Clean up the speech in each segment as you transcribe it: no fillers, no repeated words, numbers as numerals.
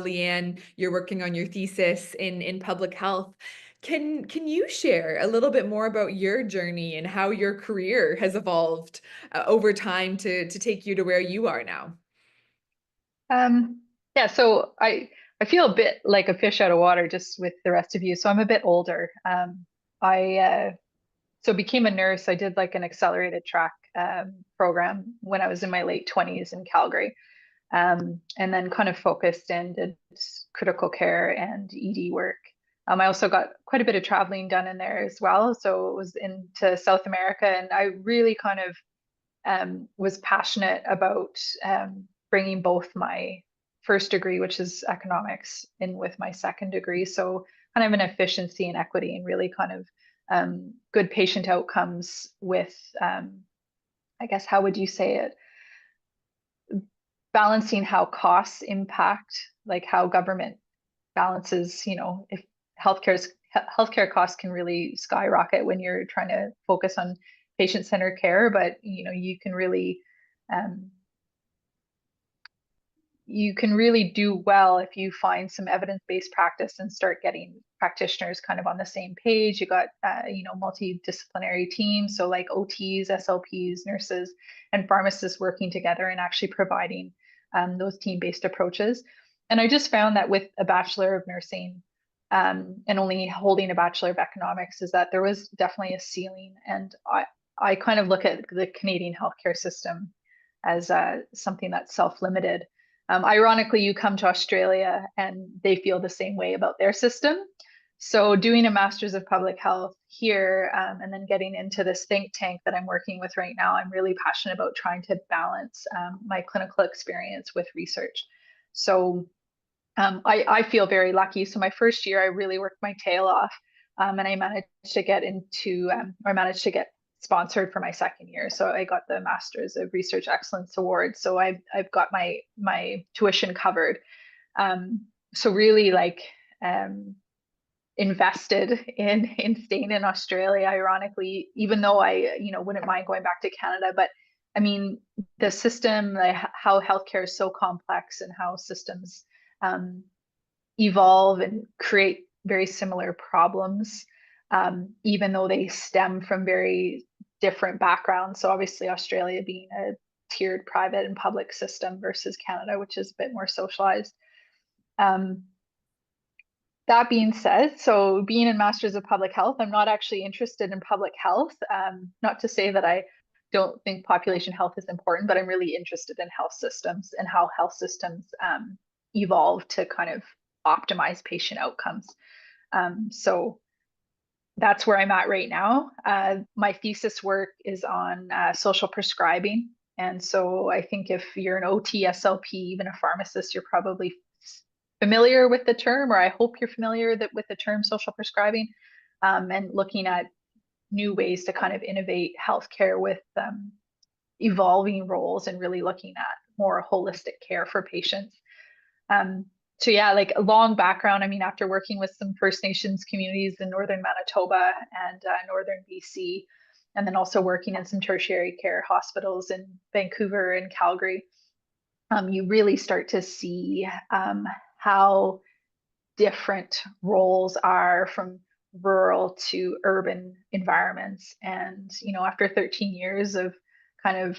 Leanne, you're working on your thesis in public health. Can you share a little bit more about your journey and how your career has evolved over time to take you to where you are now? Yeah, so I feel a bit like a fish out of water just with the rest of you. So I'm a bit older. I so became a nurse. I did like an accelerated track program when I was in my late 20s in Calgary, and then kind of focused and did critical care and ED work. I also got quite a bit of traveling done in there as well. So it was into South America, and I really kind of was passionate about bringing both my first degree, which is economics, in with my second degree. So kind of an efficiency and equity and really kind of good patient outcomes with, I guess, how would you say it? Balancing how costs impact, like how government balances, if healthcare's healthcare costs can really skyrocket when you're trying to focus on patient-centered care, but um, you can really do well if you find some evidence-based practice and start getting practitioners kind of on the same page. You got multidisciplinary teams, so like OTs, SLPs, nurses, and pharmacists working together and actually providing those team-based approaches. And I just found that with a Bachelor of Nursing and only holding a Bachelor of Economics, is that there was definitely a ceiling. And I kind of look at the Canadian healthcare system as something that's self-limited. Ironically, you come to Australia and they feel the same way about their system. So, doing a master's of public health here and then getting into this think tank that I'm working with right now, I'm really passionate about trying to balance my clinical experience with research. So, I feel very lucky. So, my first year, I really worked my tail off. And I managed to get I managed to get sponsored for my second year. So I got the Masters of Research Excellence Award. So I've got my tuition covered. So really like invested in staying in Australia, ironically, even though I, wouldn't mind going back to Canada. But I mean, the system, like how healthcare is so complex and how systems evolve and create very similar problems, even though they stem from very different backgrounds. So obviously, Australia being a tiered private and public system versus Canada, which is a bit more socialized. Um, that being said, so being in Masters of Public Health, I'm not actually interested in public health. Not to say that I don't think population health is important, but I'm really interested in health systems and how health systems evolve to kind of optimize patient outcomes. So that's where I'm at right now. My thesis work is on social prescribing. And so I think if you're an OT, SLP, even a pharmacist, you're probably familiar with the term, or I hope you're familiar with the term social prescribing, and looking at new ways to kind of innovate healthcare with evolving roles and really looking at more holistic care for patients. Um, so yeah, like a long background. I mean, after working with some First Nations communities in northern Manitoba and northern BC, and then also working in some tertiary care hospitals in Vancouver and Calgary, you really start to see how different roles are from rural to urban environments. And, after 13 years of kind of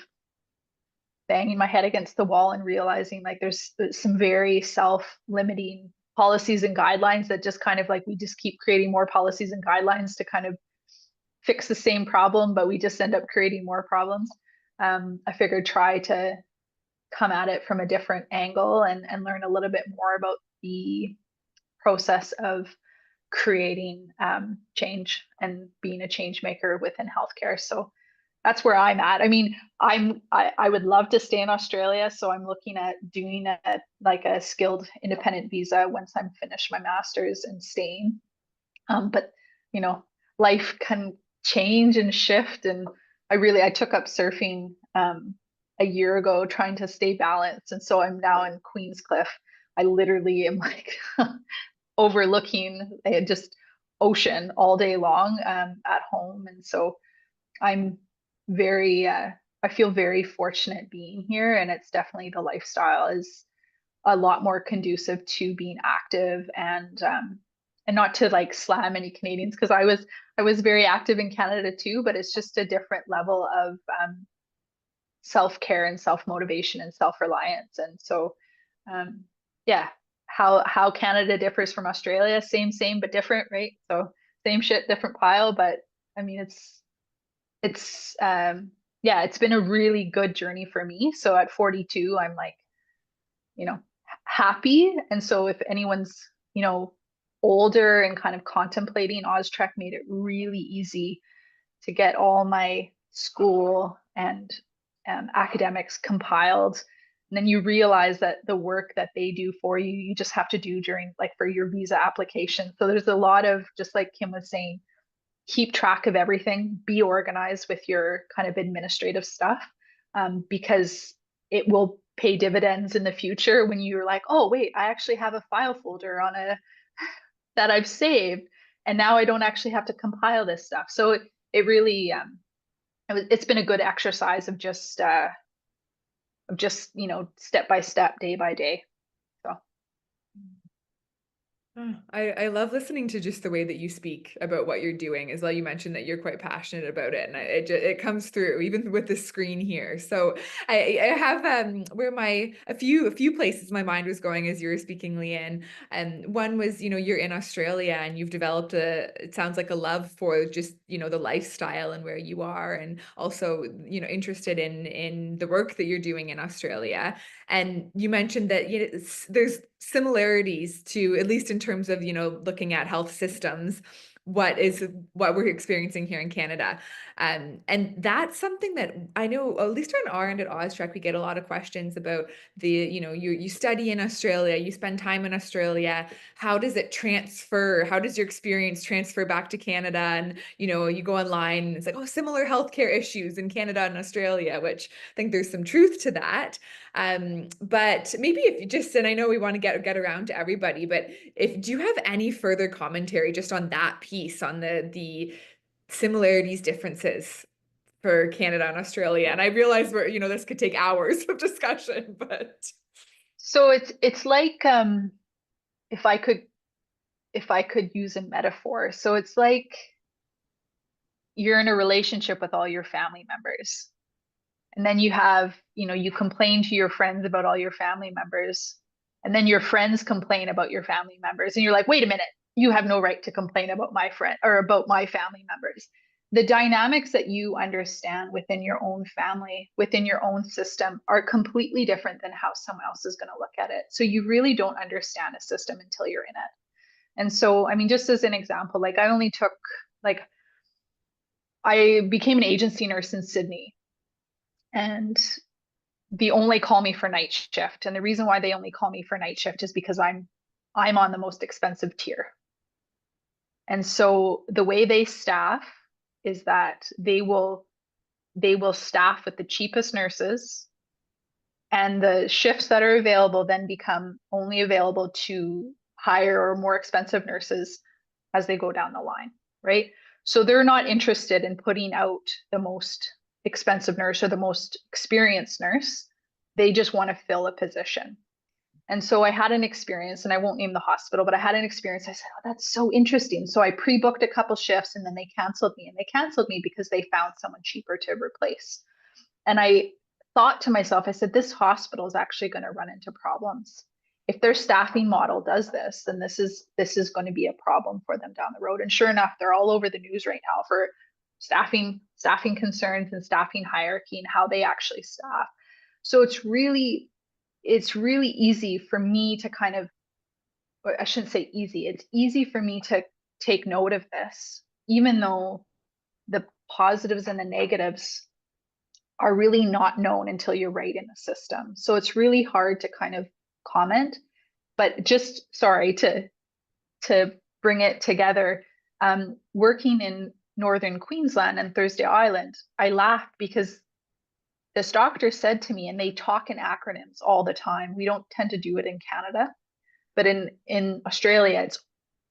banging my head against the wall and realizing like there's some very self-limiting policies and guidelines that just kind of like we just keep creating more policies and guidelines to kind of fix the same problem, but we just end up creating more problems. I figured try to come at it from a different angle and learn a little bit more about the process of creating change and being a change maker within healthcare. So that's where I'm at. I mean, I would love to stay in Australia, so I'm looking at doing like a skilled independent visa once I'm finished my master's and staying. But life can change and shift, and I took up surfing a year ago trying to stay balanced, and so I'm now in Queenscliff. I literally am like overlooking just ocean all day long at home, and so I'm very I feel very fortunate being here, and it's definitely the lifestyle is a lot more conducive to being active and not to like slam any Canadians because I was very active in Canada too, but it's just a different level of self-care and self-motivation and self-reliance. And so um, yeah, how Canada differs from Australia, same but different, right? So same shit, different pile, but I mean it's yeah, it's been a really good journey for me. So at 42, I'm like, you know, happy. And so if anyone's, you know, older and kind of contemplating, Austrec made it really easy to get all my school and academics compiled. And then you realize that the work that they do for you, you just have to do during like for your visa application. So there's a lot of, just like Kim was saying, keep track of everything, be organized with your kind of administrative stuff, because it will pay dividends in the future when you're like, oh, wait, I actually have a file folder on a that I've saved, and now I don't actually have to compile this stuff. So it really it's been a good exercise of just step by step, day by day. So Oh, I love listening to just the way that you speak about what you're doing as well. You mentioned that you're quite passionate about it, and it comes through even with the screen here. So I have where my a few places my mind was going as you were speaking, Leanne. And one was, you're in Australia and you've developed it sounds like a love for just, the lifestyle and where you are, and also, interested in the work that you're doing in Australia. And you mentioned that, there's similarities to, at least in terms of, looking at health systems, what we're experiencing here in Canada. And that's something that I know, at least on our end at Austrec, we get a lot of questions about you study in Australia, you spend time in Australia. How does it transfer? How does your experience transfer back to Canada? And, you go online and it's like, oh, similar healthcare issues in Canada and Australia, which I think there's some truth to that. But maybe if you just, and I know we want to get around to everybody, but if do you have any further commentary just on that piece, on the similarities, differences for Canada and Australia? And I realize this could take hours of discussion, but so it's like if I could use a metaphor. So it's like you're in a relationship with all your family members. And then you complain to your friends about all your family members. And then your friends complain about your family members. And you're like, wait a minute, you have no right to complain about my friend or about my family members. The dynamics that you understand within your own family, within your own system, are completely different than how someone else is going to look at it. So you really don't understand a system until you're in it. And so, I mean, just as an example, like, I became an agency nurse in Sydney, and they only call me for night shift. And the reason why they only call me for night shift is because I'm on the most expensive tier. And so the way they staff is that they will staff with the cheapest nurses, and the shifts that are available then become only available to higher or more expensive nurses as they go down the line, right? So they're not interested in putting out the most expensive nurse or the most experienced nurse. They just want to fill a position. And so I had an experience, and I won't name the hospital, but I had an experience. I said, oh, that's so interesting. So I pre-booked a couple shifts, and then they canceled me. And they canceled me because they found someone cheaper to replace. And I thought to myself, I said, this hospital is actually going to run into problems. If their staffing model does this, then this is going to be a problem for them down the road. And sure enough, they're all over the news right now for staffing concerns and staffing hierarchy and how they actually staff. So it's really easy for me to kind of, or I shouldn't say easy, it's easy for me to take note of this, even though the positives and the negatives are really not known until you're right in the system. So it's really hard to kind of comment, but just sorry to bring it together. Working in Northern Queensland and Thursday Island, I laughed because this doctor said to me, and they talk in acronyms all the time. We don't tend to do it in Canada, but in Australia, it's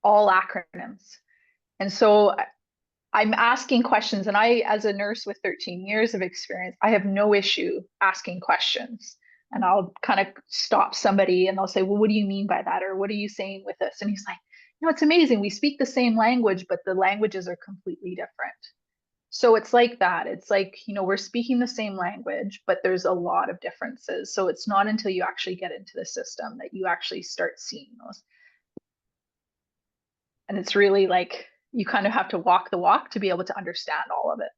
all acronyms. And so I'm asking questions, and I, as a nurse with 13 years of experience, I have no issue asking questions. And I'll kind of stop somebody and they'll say, well, what do you mean by that? Or what are you saying with this? And he's like, it's amazing. We speak the same language, but the languages are completely different. So it's like that. It's like, we're speaking the same language, but there's a lot of differences. So it's not until you actually get into the system that you actually start seeing those. And it's really like you kind of have to walk the walk to be able to understand all of it.